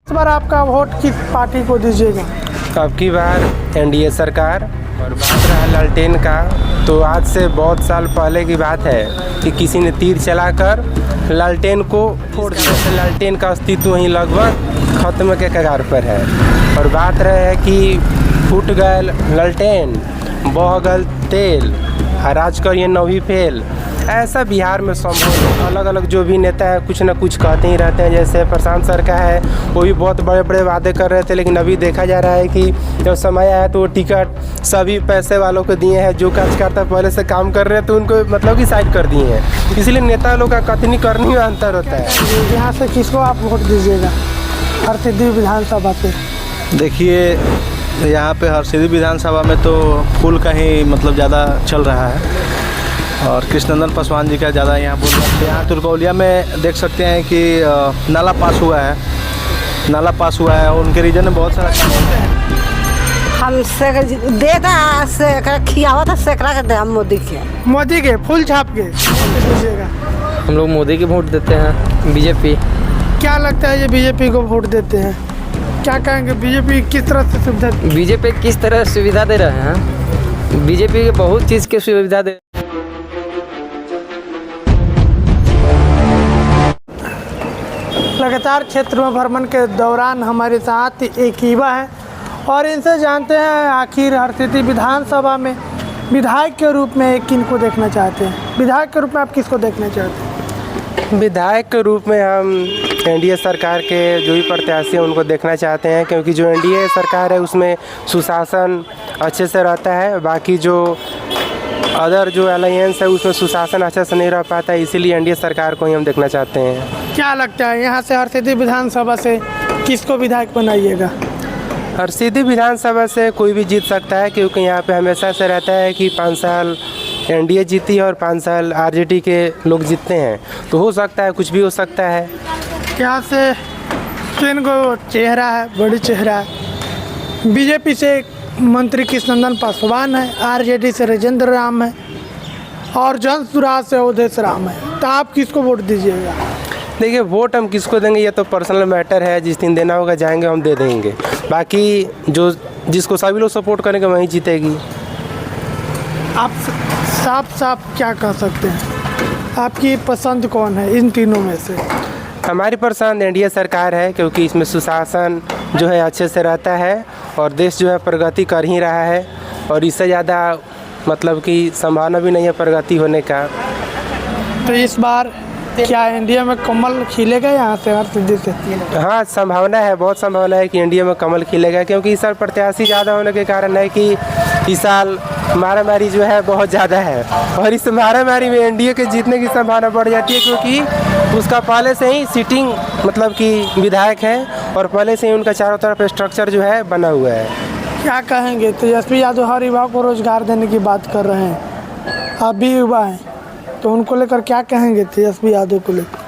इस बार आपका वोट किस पार्टी को दीजिएगा? अब की बार एनडीए सरकार। और बात रहा लालटेन का, तो आज से बहुत साल पहले की बात है कि किसी ने तीर चलाकर लालटेन को फोड़ दिया। लालटेन का अस्तित्व ही लगभग खत्म के कगार पर है। और बात रहे है कि फूट गए लालटेन, बह गल तेल, राज करिए नौवीं फेल। ऐसा बिहार में संभव अलग अलग जो भी नेता है कुछ ना कुछ कहते ही रहते हैं। जैसे प्रशांत सर का है, वो भी बहुत बड़े बड़े वादे कर रहे थे, लेकिन अभी देखा जा रहा है कि जब समय आया तो वो टिकट सभी पैसे वालों को दिए हैं। जो कार्यकर्ता पहले से काम कर रहे हैं तो उनको मतलब कि साइड कर दिए हैं। इसलिए नेता लोग का कथनी करनी में अंतर होता है। यहाँ से किसको आप वोट दीजिएगा हरसिद्धि विधानसभा पे? देखिए, यहाँ पे हरसिद्धि विधानसभा में तो फूल का ही मतलब ज़्यादा चल रहा है और कृष्णनंदन पासवान जी का ज़्यादा यहाँ बोल रहे हैं। यहाँ तुर्कौलिया में देख सकते हैं कि नाला पास हुआ है, नाला पास हुआ है। उनके रीजन में बहुत सारा काम होता है। हम देता खियावा था सेकरा के हम मोदी के फूल छाप के दीजिएगा? हम लोग मोदी के वोट देते हैं, बीजेपी। क्या लगता है ये बीजेपी को वोट देते हैं? क्या कहेंगे, बीजेपी किस तरह से सुविधा? बीजेपी किस तरह सुविधा दे रहे हैं? बीजेपी के बहुत चीज़ की सुविधा दे। लगातार क्षेत्र में भ्रमण के दौरान हमारे साथ एक युवा है और इनसे जानते हैं आखिर हरसिद्धि विधानसभा में विधायक के रूप में किन को देखना चाहते हैं। विधायक के रूप में आप किसको देखना चाहते हैं? विधायक के रूप में हम एनडीए सरकार के जो भी प्रत्याशी हैं उनको देखना चाहते हैं, क्योंकि जो एनडीए सरकार है उसमें सुशासन अच्छे से रहता है। बाकी जो अदर जो अलायंस है उसमें सुशासन अच्छे से नहीं रह पाता है, इसीलिए एनडीए सरकार को ही हम देखना चाहते हैं। क्या लगता है यहाँ से हरसिद्धि विधानसभा से किसको विधायक बनाइएगा? हरसिद्धि विधानसभा से कोई भी जीत सकता है, क्योंकि यहाँ पे हमेशा से रहता है कि 5 साल एनडीए जीती है और 5 साल आरजेडी के लोग जीतते हैं, तो हो सकता है कुछ भी हो सकता है। यहाँ से 3 गो चेहरा है, बड़ी चेहरा है। बीजेपी से मंत्री कृष्णनंदन पासवान है, आरजेडी से राजेंद्र राम है और जनसुराज से अवधेश राम है। तो आप किसको वोट दीजिएगा? देखिए, वोट हम किसको देंगे ये तो पर्सनल मैटर है। जिस दिन देना होगा जाएंगे हम दे देंगे। बाकी जो जिसको सभी लोग सपोर्ट करेंगे वहीं जीतेगी। आप साफ साफ क्या कह सकते हैं, आपकी पसंद कौन है इन तीनों में से? हमारी पसंद एनडीए सरकार है, क्योंकि इसमें सुशासन जो है अच्छे से रहता है और देश जो है प्रगति कर ही रहा है। और इससे ज़्यादा मतलब कि संभावना भी नहीं है प्रगति होने का। तो इस बार क्या इंडिया में कमल खिलेगा यहाँ से हरसिद्धि से? हाँ, संभावना है, बहुत संभावना है कि इंडिया में कमल खिलेगा, क्योंकि इस साल प्रत्याशी ज़्यादा होने के कारण है कि इस साल मारामारी जो है बहुत ज़्यादा है। और इस मारामारी में एनडीए के जीतने की संभावना बढ़ जाती है, क्योंकि उसका पहले से ही सीटिंग मतलब कि विधायक है और पहले से ही उनका चारों तरफ स्ट्रक्चर जो है बना हुआ है। क्या कहेंगे? तेजस्वी यादव हर युवा को रोजगार देने की बात कर रहे हैं, आप भी युवा हैं तो उनको लेकर क्या कहेंगे? तेजस्वी यादव को लेकर?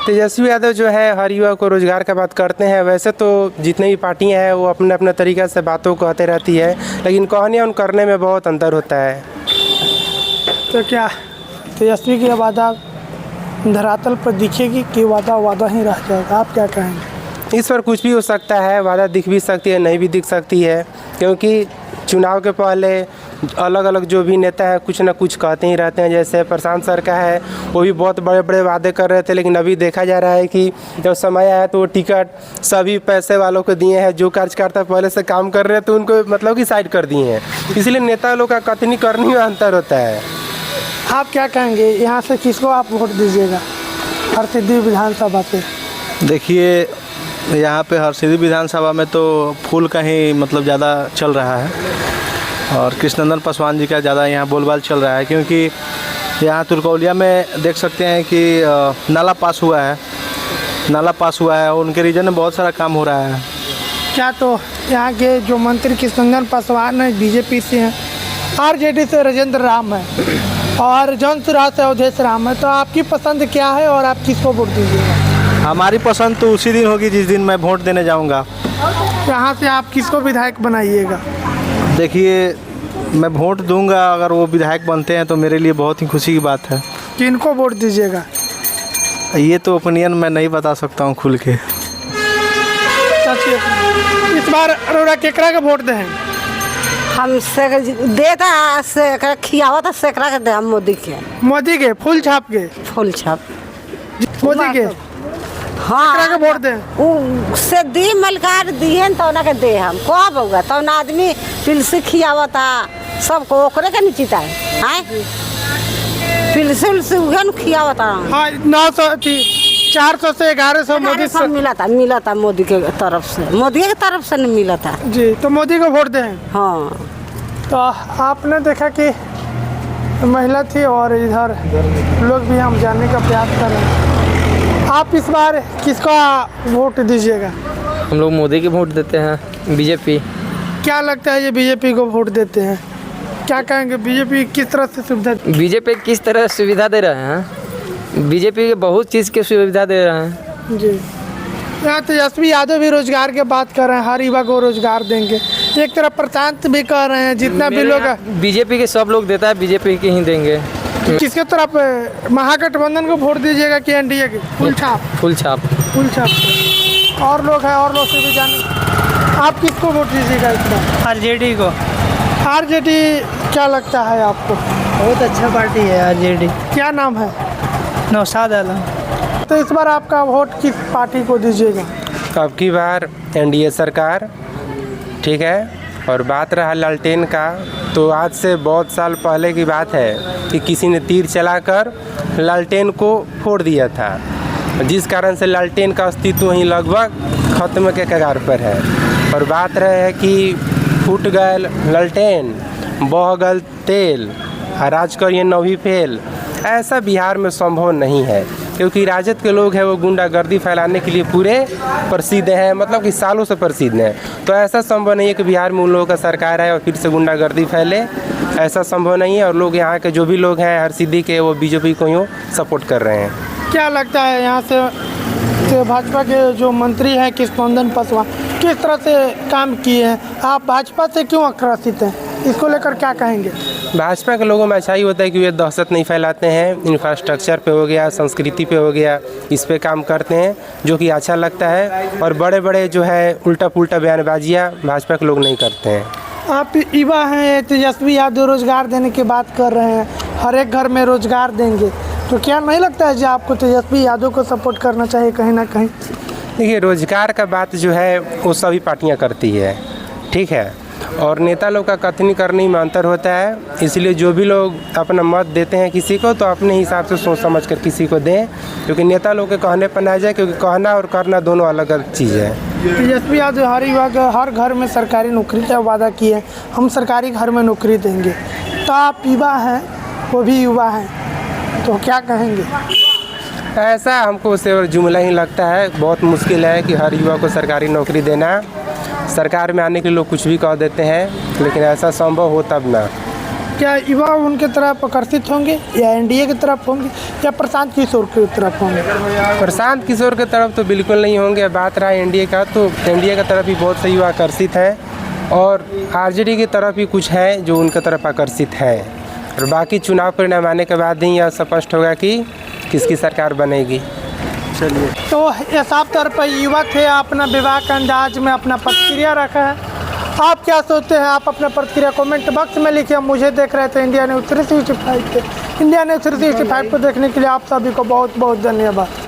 तेजस्वी यादव जो है हर युवा को रोजगार का बात करते हैं। वैसे तो जितने भी पार्टियां हैं वो अपने अपने तरीक़े से बातों को कहते रहती है, लेकिन कहने और करने में बहुत अंतर होता है। तो क्या तेजस्वी की वादा धरातल पर दिखेगी कि वादा ही रह जाएगा? आप क्या कहेंगे? इस पर कुछ भी हो सकता है, वादा दिख भी सकती है, नहीं भी दिख सकती है, क्योंकि चुनाव के पहले अलग अलग जो भी नेता है कुछ ना कुछ कहते ही रहते हैं। जैसे प्रशांत सर का है, वो भी बहुत बड़े बड़े वादे कर रहे थे, लेकिन अभी देखा जा रहा है कि जब समय आया तो वो टिकट सभी पैसे वालों को दिए हैं। जो कार्यकर्ता पहले से काम कर रहे हैं तो उनको मतलब कि साइड कर दिए हैं। इसलिए नेता लोग का कथनी करनी में अंतर होता है। आप क्या कहेंगे, यहाँ से किसको आप वोट दीजिएगा हरसिद्धि विधानसभा पे? देखिए, यहाँ पे हरसिद्धि विधानसभा में तो फूल का ही मतलब ज़्यादा चल रहा है और कृष्णनंदन पासवान जी का ज़्यादा यहाँ बोलबाल चल रहा है, क्योंकि यहाँ तुर्कौलिया में देख सकते हैं कि नाला पास हुआ है, नाला पास हुआ है। उनके रीजन में बहुत सारा काम हो रहा है। क्या तो यहाँ के जो मंत्री कृष्णनंदन पासवान है बीजेपी से हैं, आरजेडी से राजेंद्र राम है और जनसुराज से अवधेश राम है, तो आपकी पसंद क्या है और आप किसको वोट दीजिएगा? हमारी पसंद तो उसी दिन होगी जिस दिन मैं वोट देने जाऊँगा। यहाँ से आप किसको विधायक बनाइएगा? देखिए, मैं वोट दूंगा, अगर वो विधायक बनते हैं तो मेरे लिए बहुत ही खुशी की बात है। किनको वोट दीजिएगा? ये तो ओपिनियन मैं नहीं बता सकता हूँ खुल के। बार रोड़ा केकरा के वोट दें? हम से देता से खियावा था सेकरा के दे हम मोदी के। मोदी के फूल छाप के? फूल छाप मोदी के हाँ केकरा के वोट दें? उ से दी मलकार दिए तो ना के दे हम कब होगा तो ना आदमी पिलसी खियावा था सबको ओकरे के नीचे था हैं पिलसी उलसी उगन खियावा था। हाँ 900 400 से 1100 मोदी से मिला था मोदी के तरफ से मोदी के तरफ से नहीं मिला था जी। तो मोदी को वोट दें? हाँ। तो आपने देखा कि महिला थी और इधर लोग भी हम जानने का प्रयास कर रहे हैं। आप इस बार किसका वोट दीजिएगा? हम लोग मोदी के वोट देते हैं, बीजेपी। क्या लगता है ये बीजेपी को वोट देते हैं? क्या कहेंगे बीजेपी किस तरह से सुविधा? बीजेपी किस तरह सुविधा दे रहे हैं? बीजेपी के बहुत चीज़ की सुविधा दे रहे हैं जी। यहाँ तेजस्वी यादव भी रोजगार की बात कर रहे हैं, हर युवा को रोजगार देंगे। एक तरफ प्रशांत भी कह रहे हैं जितना भी लोग बीजेपी के सब लोग देता है, बीजेपी के ही देंगे। किसके तरफ महागठबंधन को वोट दीजिएगा कि एनडीए के? फुल छाप? फुल छाप। फुल छाप। और लोग हैं और लोग से भी जाने आप किसको वोट दीजिएगा इस बार? आरजेडी को। आरजेडी क्या लगता है आपको? बहुत अच्छा पार्टी है आरजेडी। क्या नाम है? नौशाद आलम। तो इस बार आपका वोट किस पार्टी को दीजिएगा? अब की बार एनडीए सरकार, ठीक है। और बात रहा लालटेन का, तो आज से बहुत साल पहले की बात है कि किसी ने तीर चलाकर लालटेन को फोड़ दिया था, जिस कारण से लालटेन का अस्तित्व वहीं लगभग खत्म के कगार पर है। और बात रहे है कि फूट गल लालटेन, बह गल तेल, राज करिए नभी फेल, ऐसा बिहार में संभव नहीं है, क्योंकि राजद के लोग हैं वो गुंडागर्दी फैलाने के लिए पूरे प्रसिद्ध हैं, मतलब कि सालों से प्रसिद्ध हैं। तो ऐसा संभव नहीं है कि बिहार में उन लोगों का सरकार है और फिर से गुंडागर्दी फैले, ऐसा संभव नहीं है। और लोग यहाँ के जो भी लोग हैं हरसिद्धि के, वो बीजेपी को यूँ सपोर्ट कर रहे हैं। क्या लगता है यहाँ से भाजपा के जो मंत्री हैं कृष्णनंदन पासवान किस तरह से काम किए हैं? आप भाजपा से क्यों आक्रोशित हैं? इसको लेकर क्या कहेंगे? भाजपा के लोगों में अच्छा ही होता है कि वे दहशत नहीं फैलाते हैं, इंफ्रास्ट्रक्चर पे हो गया, संस्कृति पे हो गया, इस पे काम करते हैं, जो कि अच्छा लगता है। और बड़े बड़े जो है उल्टा पुल्टा बयानबाजियाँ भाजपा के लोग नहीं करते हैं। आप युवा हैं, तेजस्वी यादव रोजगार देने की बात कर रहे हैं, हर एक घर में रोजगार देंगे, तो क्या नहीं लगता है कि आपको तेजस्वी यादव को सपोर्ट करना चाहिए कहीं ना कहीं? देखिए, रोजगार का बात जो है वो सभी पार्टियाँ करती है, ठीक है। और नेता लोग का कथनी करने में अंतर होता है, इसलिए जो भी लोग अपना मत देते हैं किसी को, तो अपने हिसाब से सोच समझ कर किसी को दें, क्योंकि नेता लोग के कहने पर ना जाए, क्योंकि कहना और करना दोनों अलग अलग चीज़ है। तेजस्वी यादव हर युवा के हर घर में सरकारी नौकरी का वादा किए हैं, हम सरकारी घर में नौकरी देंगे। तो आप युवा हैं, वो भी युवा हैं, तो क्या कहेंगे? ऐसा हमको उससे जुमला ही लगता है। बहुत मुश्किल है कि हर युवा को सरकारी नौकरी देना। सरकार में आने के लोग कुछ भी कह देते हैं, लेकिन ऐसा संभव हो तब ना। क्या युवा उनके तरफ आकर्षित होंगे या एनडीए की तरफ होंगे या प्रशांत किशोर की तरफ होंगे? प्रशांत किशोर की तरफ तो बिल्कुल नहीं होंगे। बात रहा एनडीए का, तो एनडीए की तरफ भी बहुत से युवा आकर्षित हैं, और आरजेडी की तरफ भी कुछ है जो उनकी तरफ आकर्षित है। और बाकी चुनाव परिणाम आने के बाद ही यह स्पष्ट होगा कि किसकी सरकार बनेगी। चलिए, तो ये साफ तौर पर युवा थे, अपना विवाह के अंदाज में अपना प्रतिक्रिया रखा है। आप क्या सोचते हैं? आप अपना प्रतिक्रिया कमेंट बॉक्स में लिखिए। मुझे देख रहे थे इंडिया न्यूज़ 365 पे। इंडिया न्यूज़ 365 को देखने के लिए आप सभी को बहुत बहुत धन्यवाद।